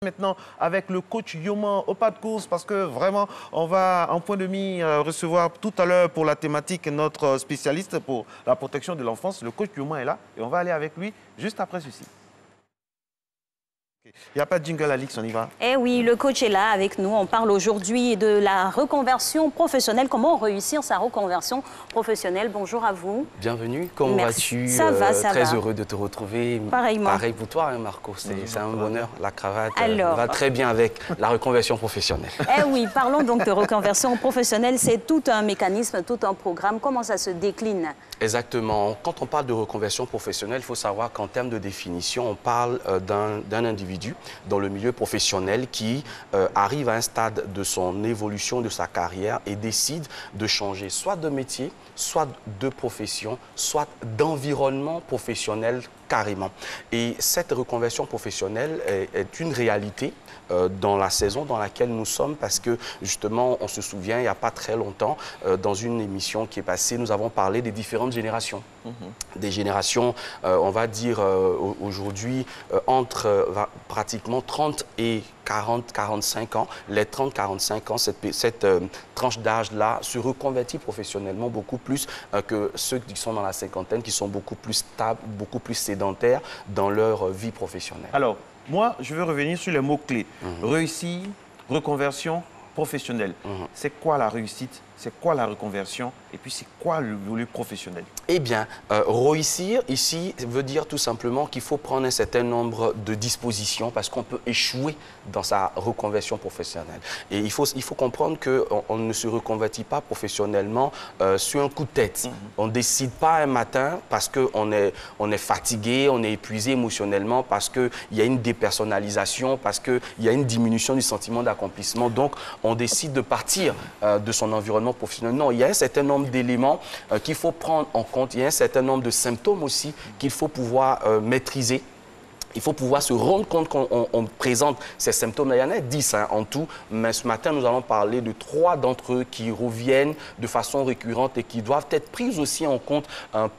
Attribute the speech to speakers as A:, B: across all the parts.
A: Maintenant avec le coach Yoman au pas de course parce que vraiment on va en point de mire recevoir tout à l'heure pour la thématique notre spécialiste pour la protection de l'enfance. Le coach Yoman est là et on va aller avec lui juste après ceci. Il n'y a pas de jingle, Alix, on y va.
B: Eh oui, le coach est là avec nous. On parle aujourd'hui de la reconversion professionnelle. Comment réussir sa reconversion professionnelle? Bonjour à vous.
C: Bienvenue, comment vas-tu?
B: Ça va, ça
C: très
B: va.
C: heureux de te retrouver.
B: Pareillement.
C: Pareil pour toi, hein, Marco. C'est un bonheur. La cravate va très bien avec la reconversion professionnelle.
B: Eh oui, parlons donc de reconversion professionnelle. C'est tout un mécanisme, tout un programme. Comment ça se décline?
C: Exactement. Quand on parle de reconversion professionnelle, il faut savoir qu'en termes de définition, on parle d'un individu dans le milieu professionnel qui arrive à un stade de son évolution, de sa carrière et décide de changer soit de métier, soit de profession, soit d'environnement professionnel carrément. Et cette reconversion professionnelle est une réalité dans la saison dans laquelle nous sommes parce que justement, on se souvient, il n'y a pas très longtemps, dans une émission qui est passée, nous avons parlé des différentes générations. Des générations, on va dire aujourd'hui, entre pratiquement 30 et 40-45 ans. Les 30-45 ans, cette tranche d'âge-là se reconvertit professionnellement beaucoup plus que ceux qui sont dans la cinquantaine, qui sont beaucoup plus stables, beaucoup plus sédentaires dans leur vie professionnelle.
A: Alors, moi, je veux revenir sur les mots-clés. Réussir, reconversion professionnelle. C'est quoi la réussite? C'est quoi la reconversion? Et puis, c'est quoi le volet professionnel?
C: Eh bien, réussir ici veut dire tout simplement qu'il faut prendre un certain nombre de dispositions parce qu'on peut échouer dans sa reconversion professionnelle. Et il faut comprendre qu'on ne se reconvertit pas professionnellement sur un coup de tête. On ne décide pas un matin parce qu'on est fatigué, on est épuisé émotionnellement, parce qu'il y a une dépersonnalisation, parce qu'il y a une diminution du sentiment d'accomplissement. Donc, on décide de partir de son environnement professionnel. Non, il y a un certain nombre d'éléments qu'il faut prendre en compte. Il y a un certain nombre de symptômes aussi qu'il faut pouvoir maîtriser. Il faut pouvoir se rendre compte qu'on présente ces symptômes. Il y en a 10 en tout, mais ce matin, nous allons parler de 3 d'entre eux qui reviennent de façon récurrente et qui doivent être pris aussi en compte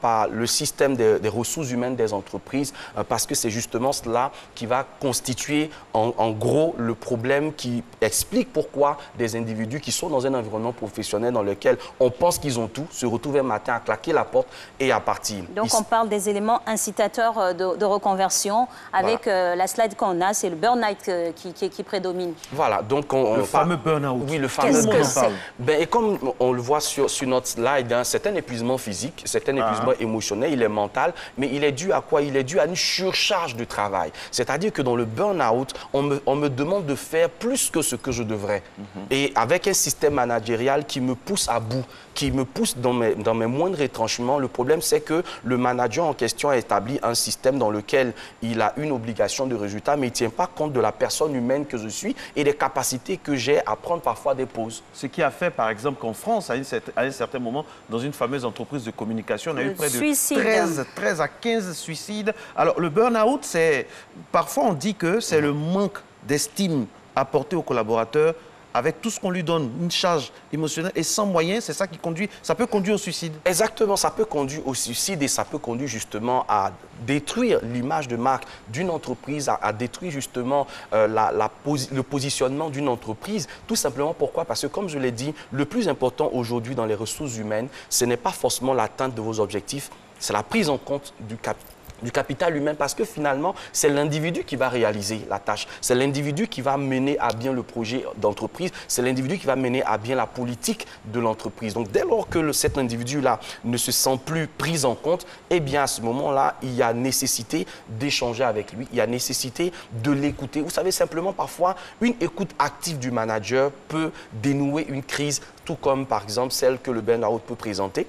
C: par le système des ressources humaines des entreprises, parce que c'est justement cela qui va constituer en gros le problème qui explique pourquoi des individus qui sont dans un environnement professionnel dans lequel on pense qu'ils ont tout, se retrouvent un matin à claquer la porte et à partir.
B: Donc, on parle des éléments incitateurs de reconversion. Avec la slide qu'on a, c'est le burn-out qui prédomine.
C: Voilà, donc
A: le fameux burn-out.
C: Oui, le fameux
B: burn-out.
C: Et comme on le voit sur notre slide, hein, c'est un épuisement physique, c'est un épuisement émotionnel, il est mental, mais il est dû à quoi? Il est dû à une surcharge de travail. C'est-à-dire que dans le burn-out, on me demande de faire plus que ce que je devrais. Et avec un système managérial qui me pousse à bout, qui me pousse dans mes moindres retranchements, le problème c'est que le manager en question a établi un système dans lequel il a une obligation de résultat, mais il ne tient pas compte de la personne humaine que je suis et des capacités que j'ai à prendre parfois des pauses.
A: Ce qui a fait, par exemple, qu'en France, à un certain moment, dans une fameuse entreprise de communication, on a eu près de 13 à 15 suicides. Alors, le burn-out, parfois on dit que c'est le manque d'estime apporté aux collaborateurs avec tout ce qu'on lui donne, une charge émotionnelle et sans moyens, c'est ça qui conduit, ça peut conduire au suicide.
C: Exactement, ça peut conduire au suicide et ça peut conduire justement détruire l'image de marque d'une entreprise, à détruire justement le positionnement d'une entreprise. Tout simplement pourquoi? Parce que comme je l'ai dit, le plus important aujourd'hui dans les ressources humaines, ce n'est pas forcément l'atteinte de vos objectifs, c'est la prise en compte du capital humain, parce que finalement, c'est l'individu qui va réaliser la tâche. C'est l'individu qui va mener à bien le projet d'entreprise. C'est l'individu qui va mener à bien la politique de l'entreprise. Donc, dès lors que cet individu-là ne se sent plus pris en compte, eh bien, à ce moment-là, il y a nécessité d'échanger avec lui. Il y a nécessité de l'écouter. Vous savez, simplement, parfois, une écoute active du manager peut dénouer une crise, tout comme, par exemple, celle que le burn-out peut présenter.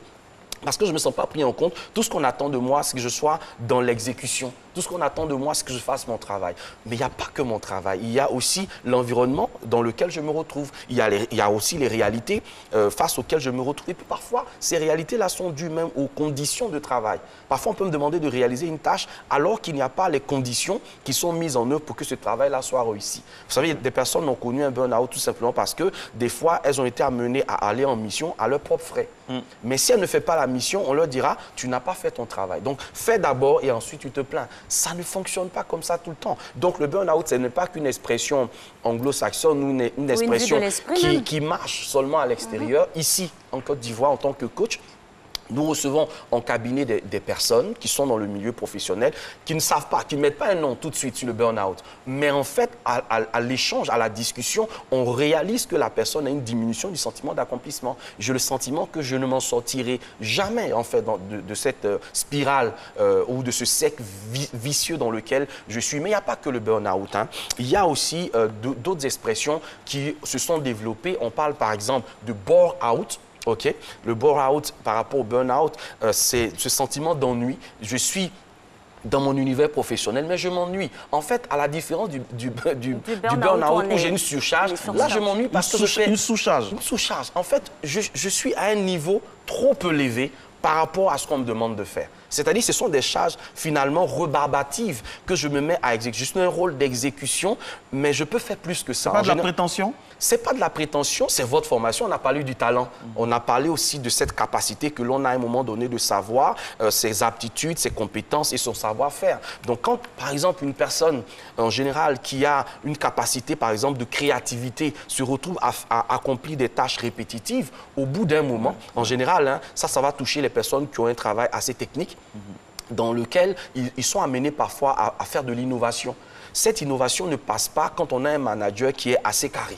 C: Parce que je ne me sens pas pris en compte. Tout ce qu'on attend de moi, c'est que je sois dans l'exécution. Tout ce qu'on attend de moi, c'est que je fasse mon travail. Mais il n'y a pas que mon travail. Il y a aussi l'environnement dans lequel je me retrouve. Il y a aussi les réalités face auxquelles je me retrouve. Et puis parfois, ces réalités-là sont dues même aux conditions de travail. Parfois, on peut me demander de réaliser une tâche alors qu'il n'y a pas les conditions qui sont mises en œuvre pour que ce travail-là soit réussi. Vous savez, des personnes ont connu un burn-out tout simplement parce que des fois, elles ont été amenées à aller en mission à leurs propres frais. Mais si elles ne font pas la mission, on leur dira, tu n'as pas fait ton travail. Donc, fais d'abord et ensuite tu te plains. Ça ne fonctionne pas comme ça tout le temps. Donc, le burn-out, ce n'est pas qu'une expression anglo-saxonne ou une expression qui marche seulement à l'extérieur. Ici, en Côte d'Ivoire, en tant que coach, nous recevons en cabinet des personnes qui sont dans le milieu professionnel, qui ne savent pas, qui ne mettent pas un nom tout de suite sur le burn-out. Mais en fait, à l'échange, à la discussion, on réalise que la personne a une diminution du sentiment d'accomplissement. J'ai le sentiment que je ne m'en sortirai jamais, en fait, de cette spirale ou de ce cercle vicieux dans lequel je suis. Mais il n'y a pas que le burn-out. Hein. Il y a aussi d'autres expressions qui se sont développées. On parle, par exemple, de bore-out. OK. Le bore-out par rapport au burn-out, c'est ce sentiment d'ennui. Je suis dans mon univers professionnel, mais je m'ennuie. En fait, à la différence du burn-out où j'ai une surcharge, là, je m'ennuie parce que je fais
A: une sous-charge.
C: Une sous-charge. En fait, je suis à un niveau trop élevé par rapport à ce qu'on me demande de faire. C'est-à-dire, ce sont des charges finalement rebarbatives que je me mets à exécuter. C'est un rôle d'exécution, mais je peux faire plus que ça.
A: C'est pas de la prétention?
C: C'est pas de la prétention, c'est votre formation. On a parlé du talent. On a parlé aussi de cette capacité que l'on a à un moment donné de savoir, ses aptitudes, ses compétences et son savoir-faire. Donc, quand, par exemple, une personne, en général, qui a une capacité, par exemple, de créativité, se retrouve à accomplir des tâches répétitives, au bout d'un moment, en général, hein, ça va toucher les personnes qui ont un travail assez technique, dans lequel ils sont amenés parfois à faire de l'innovation. Cette innovation ne passe pas quand on a un manager qui est assez carré.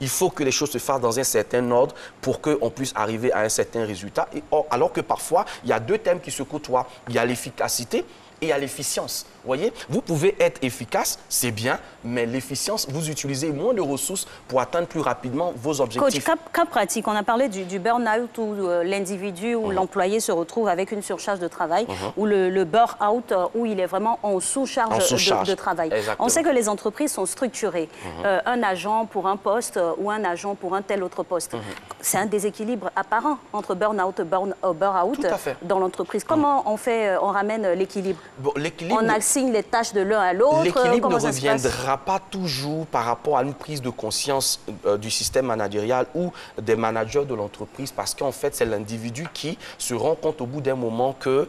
C: Il faut que les choses se fassent dans un certain ordre pour qu'on puisse arriver à un certain résultat. Alors que parfois, il y a deux thèmes qui se côtoient. Il y a l'efficacité et à l'efficience. Vous voyez, vous pouvez être efficace, c'est bien, mais l'efficience, vous utilisez moins de ressources pour atteindre plus rapidement vos objectifs.
B: Coach, cas pratique, on a parlé du burn-out où l'individu ou l'employé se retrouve avec une surcharge de travail, ou le burn-out où il est vraiment en sous-charge de travail.
C: Exactement.
B: On sait que les entreprises sont structurées. Un agent pour un poste ou un agent pour un tel autre poste. C'est un déséquilibre apparent entre burn-out et burn-out dans l'entreprise. Comment on fait, on ramène l'équilibre?
C: Bon,
B: on assigne les tâches de l'un à l'autre.
C: L'équilibre ne reviendra pas toujours par rapport à une prise de conscience du système managérial ou des managers de l'entreprise, parce qu'en fait, c'est l'individu qui se rend compte au bout d'un moment que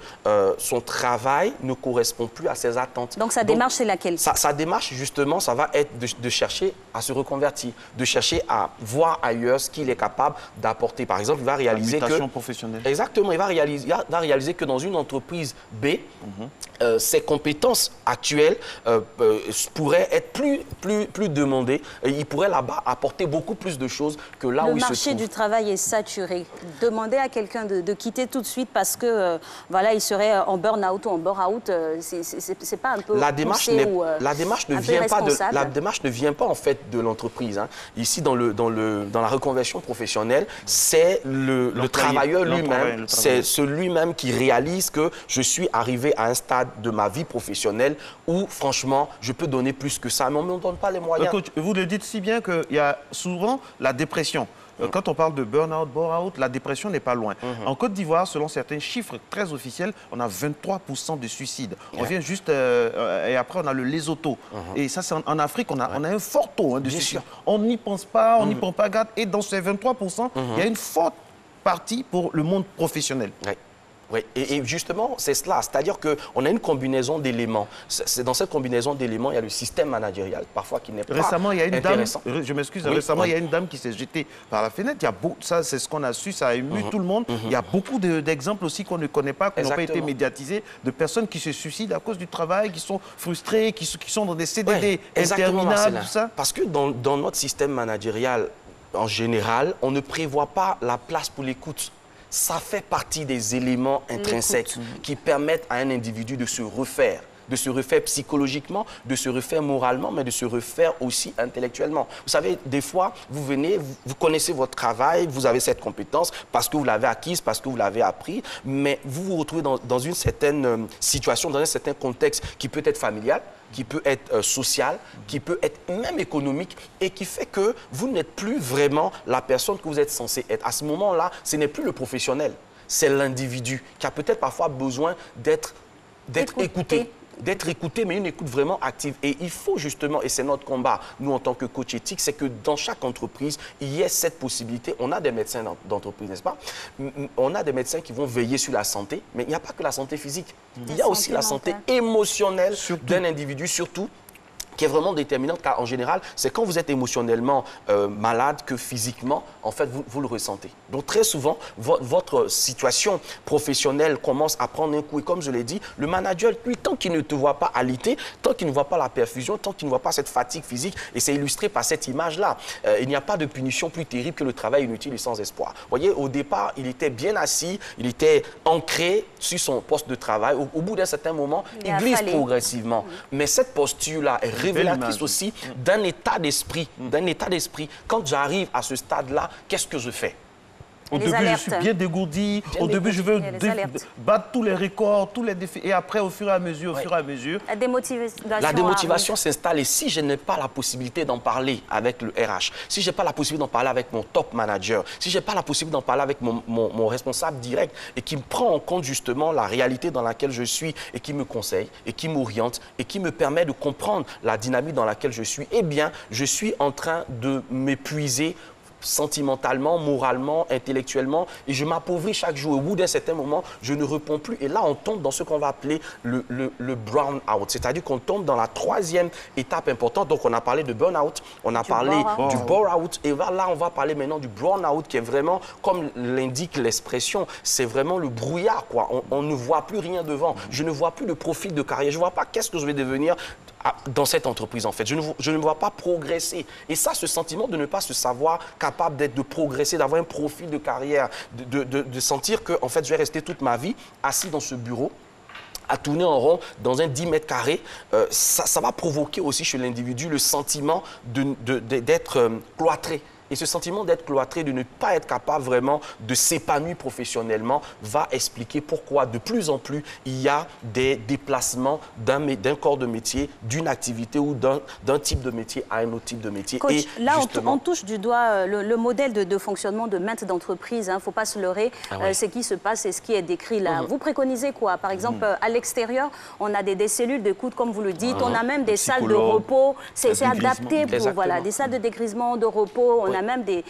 C: son travail ne correspond plus à ses attentes.
B: Donc, sa démarche, c'est laquelle?
C: Sa démarche, justement, ça va être de chercher à se reconvertir, de chercher à voir ailleurs ce qu'il est capable d'apporter. Par exemple, il va réaliser que...
A: professionnelle.
C: Exactement, il va réaliser que dans une entreprise B, ses compétences actuelles pourraient être plus demandées. Il pourrait là-bas apporter beaucoup plus de choses que là où il se trouve.
B: Le marché du travail est saturé. Demander à quelqu'un de quitter tout de suite parce que voilà, il serait en burn-out ou en burn-out, c'est pas un peu
C: la démarche ne vient pas en fait de l'entreprise. Hein. Ici, dans la reconversion professionnelle, c'est le travailleur lui-même, c'est celui-même qui réalise que je suis arrivé à un stade de ma vie professionnelle où, franchement, je peux donner plus que ça, mais on ne me donne pas les moyens.
A: Coach, vous le dites si bien qu'il y a souvent la dépression. Quand on parle de burn-out, bore-out, la dépression n'est pas loin. En Côte d'Ivoire, selon certains chiffres très officiels, on a 23% de suicides. On vient juste... et après, on a le Lesotho. Et ça, c'est en Afrique, on a un fort taux de suicide. On n'y pense pas, on n'y prend pas garde. Et dans ces 23%, il y a une forte partie pour le monde professionnel.
C: Oui, et justement, c'est cela. C'est-à-dire qu'on a une combinaison d'éléments. Dans cette combinaison d'éléments, il y a le système managérial, parfois qui n'est pas
A: récemment, il y a une dame, je m'excuse, récemment, il y a une dame qui s'est jetée par la fenêtre. Il y a ça, c'est ce qu'on a su, ça a ému tout le monde. Il y a beaucoup d'exemples aussi qu'on ne connaît pas, qui n'ont pas été médiatisés, de personnes qui se suicident à cause du travail, qui sont frustrées, qui sont dans des CDD interminables, tout ça.
C: Parce que dans notre système managérial, en général, on ne prévoit pas la place pour l'écoute. Ça fait partie des éléments intrinsèques qui permettent à un individu de se refaire psychologiquement, de se refaire moralement, mais de se refaire aussi intellectuellement. Vous savez, des fois, vous venez, vous connaissez votre travail, vous avez cette compétence parce que vous l'avez acquise, parce que vous l'avez appris, mais vous vous retrouvez dans une certaine situation, dans un certain contexte qui peut être familial, qui peut être social, qui peut être même économique et qui fait que vous n'êtes plus vraiment la personne que vous êtes censé être. À ce moment-là, ce n'est plus le professionnel, c'est l'individu qui a peut-être parfois besoin d'être écouté. d'être écouté, mais une écoute vraiment active. Et il faut justement, et c'est notre combat, nous en tant que coach éthique, c'est que dans chaque entreprise, il y ait cette possibilité. On a des médecins d'entreprise, n'est-ce pas? On a des médecins qui vont veiller sur la santé, mais il n'y a pas que la santé physique. Il y a aussi la santé émotionnelle d'un individu, surtout, qui est vraiment déterminante, car en général, c'est quand vous êtes émotionnellement malade que physiquement, en fait, vous le ressentez. Donc très souvent, votre situation professionnelle commence à prendre un coup. Et comme je l'ai dit, le manager, lui, tant qu'il ne te voit pas alité, tant qu'il ne voit pas la perfusion, tant qu'il ne voit pas cette fatigue physique, et c'est illustré par cette image-là, il n'y a pas de punition plus terrible que le travail inutile et sans espoir. Vous voyez, au départ, il était bien assis, il était ancré sur son poste de travail. Au bout d'un certain moment, il glisse progressivement. Mais cette posture-là est révélatrice aussi d'un état d'esprit. Quand j'arrive à ce stade-là, qu'est-ce que je fais?
A: Au début, je suis bien dégourdi. Au début, je veux battre tous les records, tous les défis. Et après, au fur et à mesure,
C: la démotivation s'installe. Et si je n'ai pas la possibilité d'en parler avec le RH, si je n'ai pas la possibilité d'en parler avec mon top manager, si je n'ai pas la possibilité d'en parler avec mon responsable direct et qui me prend en compte justement la réalité dans laquelle je suis et qui me conseille et qui m'oriente et qui me permet de comprendre la dynamique dans laquelle je suis, eh bien, je suis en train de m'épuiser sentimentalement, moralement, intellectuellement, et je m'appauvris chaque jour. Au bout d'un certain moment, je ne réponds plus. Et là, on tombe dans ce qu'on va appeler le brown-out, c'est-à-dire qu'on tombe dans la troisième étape importante. Donc, on a parlé de burn-out, on a parlé du bore-out, et là, on va parler maintenant du brown-out, qui est vraiment, comme l'indique l'expression, c'est vraiment le brouillard, quoi. On ne voit plus rien devant. Je ne vois plus de profil de carrière. Je ne vois pas qu'est-ce que je vais devenir dans cette entreprise, en fait. Je ne me vois pas progresser. Et ça, ce sentiment de ne pas se savoir capable de progresser, d'avoir un profil de carrière, de sentir que, en fait, je vais rester toute ma vie assis dans ce bureau, à tourner en rond dans un 10 mètres carrés, ça va provoquer aussi chez l'individu le sentiment d'être cloîtré. Et ce sentiment d'être cloîtré, de ne pas être capable vraiment de s'épanouir professionnellement, va expliquer pourquoi de plus en plus il y a des déplacements d'un corps de métier, d'une activité ou d'un type de métier à un autre type de métier.
B: Coach, et là, justement... on touche du doigt le modèle de fonctionnement de maintes d'entreprises. Il ne faut pas se leurrer. Ce qui se passe et ce qui est décrit là. Vous préconisez quoi? Par exemple, à l'extérieur, on a des cellules d'écoute, comme vous le dites. On a même des salles de repos. C'est adapté pour des salles de dégrisement, de repos. On a même des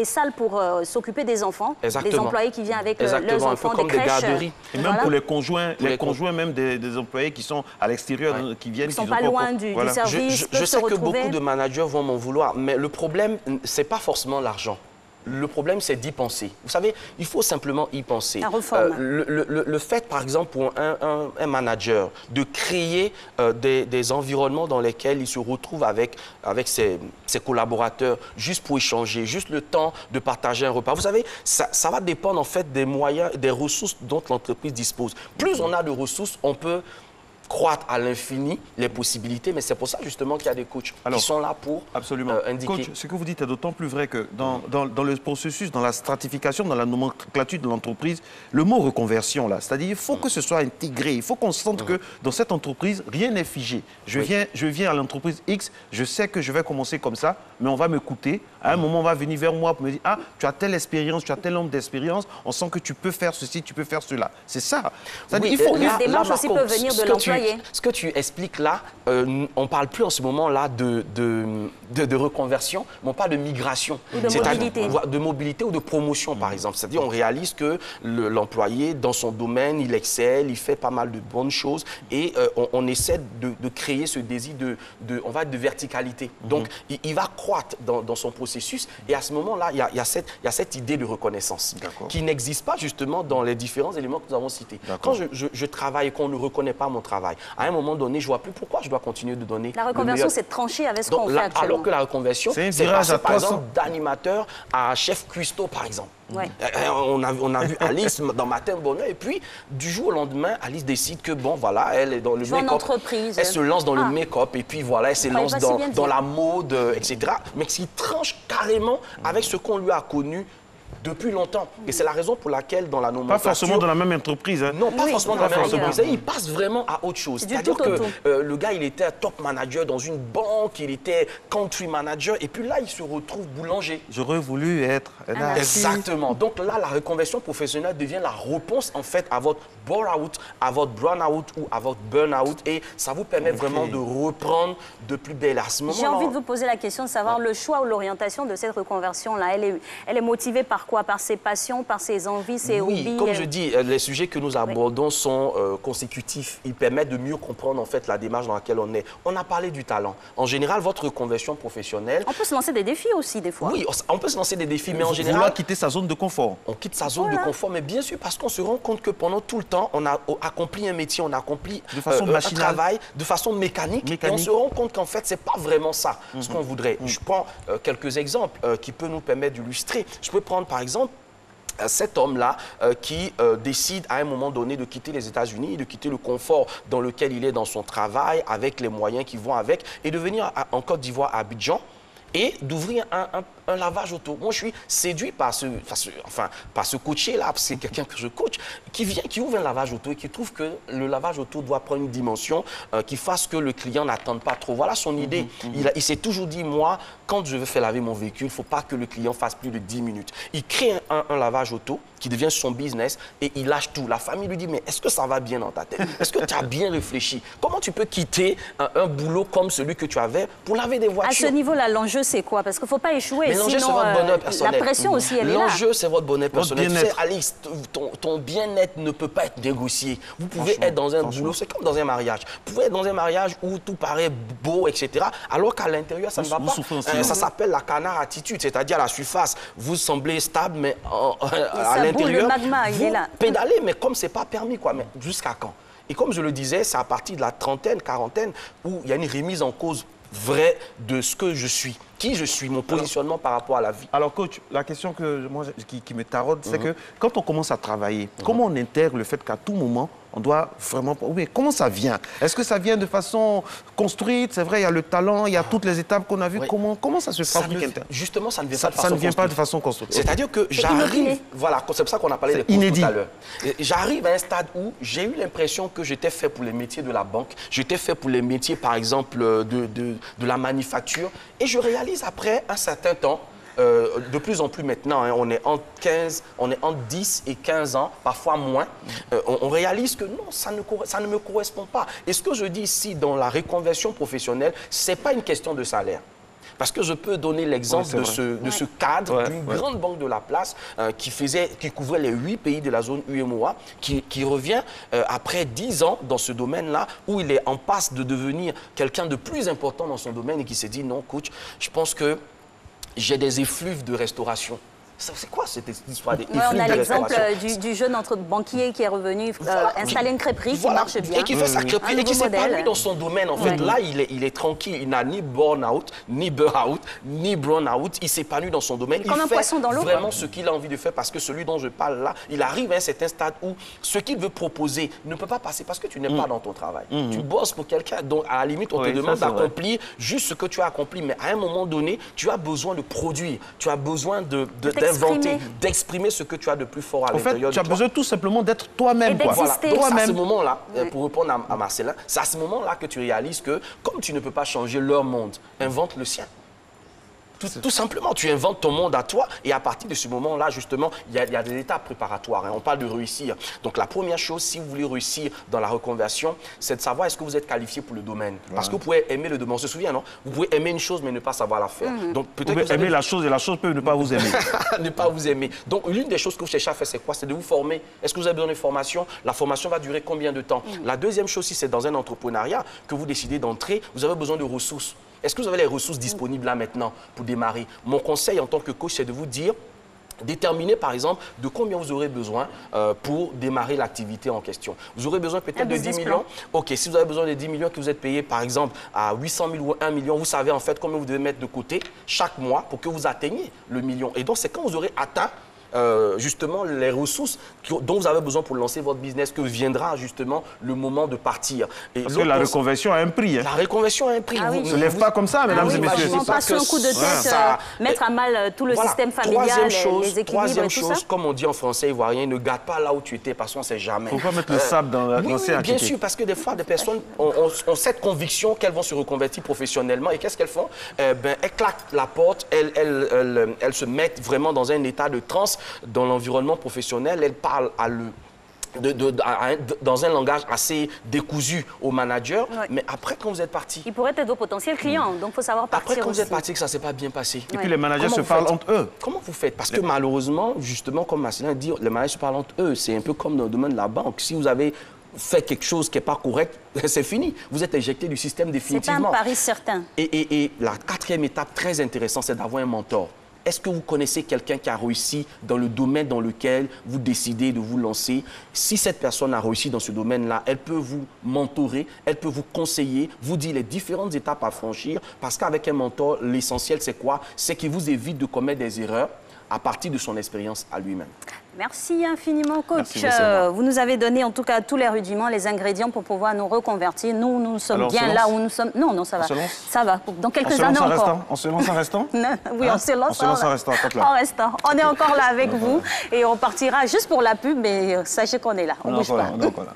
B: salles pour s'occuper des enfants, des employés qui viennent avec leurs enfants, des crèches.
A: Et même pour les conjoints même des employés qui sont à l'extérieur, qui viennent...
B: Ils ne sont pas loin du service,
C: je sais que beaucoup de managers vont m'en vouloir, mais le problème, ce n'est pas forcément l'argent. Le problème, c'est d'y penser. Vous savez, il faut simplement y penser.
B: La réforme.
C: Le fait, par exemple, pour un manager, de créer des environnements dans lesquels il se retrouve avec ses collaborateurs, juste pour échanger, juste le temps de partager un repas. Vous savez, ça va dépendre en fait des moyens, des ressources dont l'entreprise dispose. Plus on a de ressources, on peut croître à l'infini les possibilités, mais c'est pour ça justement qu'il y a des coachs qui sont là pour indiquer.
A: Coach, ce que vous dites est d'autant plus vrai que dans le processus, dans la stratification, dans la nomenclature de l'entreprise, le mot reconversion, là, c'est-à-dire il faut que ce soit intégré, il faut qu'on sente que dans cette entreprise, rien n'est figé. Je viens à l'entreprise X, je sais que je vais commencer comme ça, mais on va m'écouter. À un moment, on va venir vers moi pour me dire « Ah, tu as telle expérience, tu as tel nombre d'expérience, on sent que tu peux faire ceci, tu peux faire cela. » C'est ça.
B: Oui, la démarche aussi peut venir de l'employé.
C: Ce que tu expliques là, on ne parle plus en ce moment-là de reconversion, mais on parle de migration. De mobilité ou de promotion, par exemple. C'est-à-dire on réalise que l'employé, dans son domaine, il excelle, il fait pas mal de bonnes choses et on essaie de créer ce désir de verticalité. Donc, il va croître dans son processus et à ce moment-là, il y a cette idée de reconnaissance qui n'existe pas justement dans les différents éléments que nous avons cités. Quand je travaille et qu'on ne reconnaît pas mon travail, à un moment donné, je ne vois plus pourquoi je dois continuer de donner.
B: La reconversion, c'est de trancher avec ce qu'on fait actuellement.
C: Alors que la reconversion, c'est passer par exemple d'animateur à chef cuistot, par exemple.
B: Ouais.
C: On a vu Alice dans Matin Bonheur et puis du jour au lendemain, Alice décide que bon, voilà, elle est dans le make-up. Elle se lance dans le make-up et puis voilà, elle se lance dans la mode, etc. Mais qui tranche carrément avec ce qu'on lui a connu depuis longtemps. Et c'est la raison pour laquelle dans la nomenclature...
A: Pas forcément dans la même entreprise. Hein.
C: Non, pas forcément dans la même entreprise. Il passe vraiment à autre chose. C'est-à-dire que le gars, il était un top manager dans une banque, il était country manager, et puis là, il se retrouve boulanger.
A: J'aurais voulu être...
C: Exactement. Donc là, la reconversion professionnelle devient la réponse, en fait, à votre bore-out, à votre burn-out ou à votre burn-out et ça vous permet vraiment de reprendre de plus belle.
B: J'ai envie de vous poser la question de savoir le choix ou l'orientation de cette reconversion-là. Elle est motivée par quoi? Par ses passions, par ses envies, ses hobbies?
C: Oui, comme je dis, les sujets que nous abordons sont consécutifs. Ils permettent de mieux comprendre en fait la démarche dans laquelle on est. On a parlé du talent. En général, votre reconversion professionnelle...
B: On peut se lancer des défis aussi, des fois.
C: Oui, on peut se lancer des défis, mais en général...
A: Vouloir quitter sa zone de confort.
C: On quitte sa zone de confort, mais bien sûr, parce qu'on se rend compte que pendant tout le temps, on a accompli un métier, on a accompli
A: de façon
C: un travail de façon mécanique. Et on se rend compte qu'en fait, c'est pas vraiment ça, ce qu'on voudrait. Je prends quelques exemples qui peuvent nous permettre d'illustrer. Je peux prendre, par exemple, cet homme-là qui décide à un moment donné de quitter les États-Unis, de quitter le confort dans lequel il est dans son travail, avec les moyens qui vont avec, et de venir en Côte d'Ivoire, à Abidjan, et d'ouvrir un lavage auto. Moi, je suis séduit par ce coaché-là, parce que c'est quelqu'un que je coach, qui ouvre un lavage auto et qui trouve que le lavage auto doit prendre une dimension qui fasse que le client n'attende pas trop. Voilà son idée. Il s'est toujours dit, moi, quand je veux faire laver mon véhicule, il ne faut pas que le client fasse plus de 10 minutes. Il crée un lavage auto qui devient son business et il lâche tout. La famille lui dit, mais est-ce que ça va bien dans ta tête? Est-ce que tu as bien réfléchi? Comment tu peux quitter un boulot comme celui que tu avais pour laver des voitures?
B: À ce niveau-là, l'enjeu, c'est quoi? Parce qu'il ne faut pas échouer.
C: L'enjeu, c'est votre bonheur personnel.
B: La pression aussi, elle est là.
C: L'enjeu, c'est votre bonheur personnel. Tu sais, Alice, ton bien-être ne peut pas être négocié. Vous pouvez être dans un boulot, c'est comme dans un mariage. Vous pouvez être dans un mariage où tout paraît beau, etc. Alors qu'à l'intérieur, ça ne va pas. Ça s'appelle la canard attitude, c'est-à-dire à la surface, vous semblez stable, mais à l'intérieur, vous pédalez, mais comme ce n'est pas permis, quoi. Mais jusqu'à quand? Et comme je le disais, c'est à partir de la trentaine, quarantaine, où il y a une remise en cause vraie de ce que je suis. Qui je suis, mon positionnement par rapport à la vie.
A: Alors, coach, la question qui me taraude, c'est que quand on commence à travailler, comment on intègre le fait qu'à tout moment, on doit vraiment... Oui, comment ça vient? Est-ce que ça vient de façon construite? C'est vrai, il y a le talent, il y a toutes les étapes qu'on a vues. Oui. Comment ça se fabrique?
C: Justement, ça ne vient pas de façon
A: construite. Ça ne vient pas de façon construite.
C: C'est-à-dire que j'arrive... Voilà, c'est pour ça qu'on a parlé des cours tout à l'heure. J'arrive à un stade où j'ai eu l'impression que j'étais fait pour les métiers de la banque, j'étais fait pour les métiers, par exemple, de la manufacture, et je réalise après un certain temps, de plus en plus maintenant, hein, on est entre 10 et 15 ans, parfois moins, on réalise que non, ça ne me correspond pas. Et ce que je dis ici dans la reconversion professionnelle, ce n'est pas une question de salaire. Parce que je peux donner l'exemple de ce cadre d'une grande banque de la place qui couvrait les 8 pays de la zone UEMOA, qui revient après 10 ans dans ce domaine-là, où il est en passe de devenir quelqu'un de plus important dans son domaine et qui s'est dit, non, coach, je pense que j'ai des effluves de restauration. C'est quoi cette histoire des effluves de restauration?
B: On a l'exemple du jeune banquier qui est revenu installer une crêperie qui marche bien.
C: Et qui fait sa crêperie et qui s'épanouit dans son domaine. En fait, là, il est tranquille. Il n'a ni burn-out, ni burn-out, ni burn-out. Il s'épanouit dans son domaine.
B: Comme un poisson dans l'eau.
C: Il fait vraiment ce qu'il a envie de faire parce que celui dont je parle là, il arrive à un certain stade où ce qu'il veut proposer ne peut pas passer parce que tu n'es pas dans ton travail. Tu bosses pour quelqu'un dont, à la limite, on te demande d'accomplir juste ce que tu as accompli. Mais à un moment donné, tu as besoin de produire. Tu as besoin d'inventer, d'exprimer ce que tu as de plus fort à l'intérieur de toi.
A: Tu as besoin tout simplement d'être toi-même.
C: Voilà. Donc, à ce moment-là, pour répondre à Marcelin, c'est à ce moment-là que tu réalises que, comme tu ne peux pas changer leur monde, invente le sien. Tout simplement, tu inventes ton monde à toi et à partir de ce moment-là, justement, il y a des étapes préparatoires. Hein. On parle de réussir. Donc, la première chose, si vous voulez réussir dans la reconversion, c'est de savoir est-ce que vous êtes qualifié pour le domaine. Parce que vous pouvez aimer le domaine. On se souvient, non? Vous pouvez aimer une chose, mais ne pas savoir la faire. Donc, peut-être
A: vous pouvez aimer la chose et la chose peut ne pas vous aimer.
C: Ne pas vous aimer. Donc, l'une des choses que vous cherchez à faire, c'est quoi? C'est de vous former. Est-ce que vous avez besoin de formation? La formation va durer combien de temps? La deuxième chose, si c'est dans un entrepreneuriat que vous décidez d'entrer, vous avez besoin de ressources. Est-ce que vous avez les ressources disponibles là maintenant pour démarrer? Mon conseil en tant que coach, c'est de vous dire, déterminez par exemple de combien vous aurez besoin pour démarrer l'activité en question. Vous aurez besoin peut-être de 10 millions. OK, si vous avez besoin de 10 millions que vous êtes payé par exemple à 800 000 ou 1 million, vous savez en fait combien vous devez mettre de côté chaque mois pour que vous atteigniez le million. Et donc, c'est quand vous aurez atteint justement les ressources dont vous avez besoin pour lancer votre business que viendra justement le moment de partir. Et
A: parce que la reconversion a un prix. Hein.
C: La reconversion a un prix.
A: Vous ne se lève pas comme ça, mesdames et messieurs.
B: On passe un coup de tête, mettre à mal tout le système familial, les équilibres
C: troisième
B: et tout
C: chose,
B: ça.
C: Comme on dit en français ivoirien, ne garde pas là où tu étais parce qu'on ne sait jamais.
A: Il ne faut pas mettre le sable dans l'océan.
C: Bien sûr, parce que des fois, des personnes ont cette conviction qu'elles vont se reconvertir professionnellement. Et qu'est-ce qu'elles font? Elles claquent la porte, elles se mettent vraiment dans un état de transe dans l'environnement professionnel, elles parlent dans un langage assez décousu au manager, mais après, quand vous êtes parti...
B: Il pourrait être vos potentiels clients, donc il faut savoir partir
C: après, quand
B: aussi.
C: vous êtes parti, que ça ne s'est pas bien passé.
A: Et puis les managers se parlent entre eux.
C: Comment vous faites? Parce que malheureusement, justement, comme Marcelin dit, les managers se parlent entre eux. C'est un peu comme dans le domaine de la banque. Si vous avez fait quelque chose qui n'est pas correct, c'est fini. Vous êtes éjecté du système définitivement.
B: C'est pas un pari certain.
C: Et la 4e étape très intéressante, c'est d'avoir un mentor. Est-ce que vous connaissez quelqu'un qui a réussi dans le domaine dans lequel vous décidez de vous lancer? Si cette personne a réussi dans ce domaine-là, elle peut vous mentorer, elle peut vous conseiller, vous dire les différentes étapes à franchir, parce qu'avec un mentor, l'essentiel, c'est quoi? C'est qu'il vous évite de commettre des erreurs à partir de son expérience à lui-même.
B: Merci infiniment, coach.
A: Merci,
B: vous nous avez donné en tout cas tous les rudiments, les ingrédients pour pouvoir nous reconvertir. Nous sommes
A: alors,
B: bien là où nous sommes. Non, ça va. Ça va. Dans quelques années encore.
A: On se lance en restant?
B: Oui, on se lance
A: en restant.
B: En restant. On est encore là avec vous et on partira juste pour la pub, mais sachez qu'on est là. On ne bouge pas.
A: On est encore là.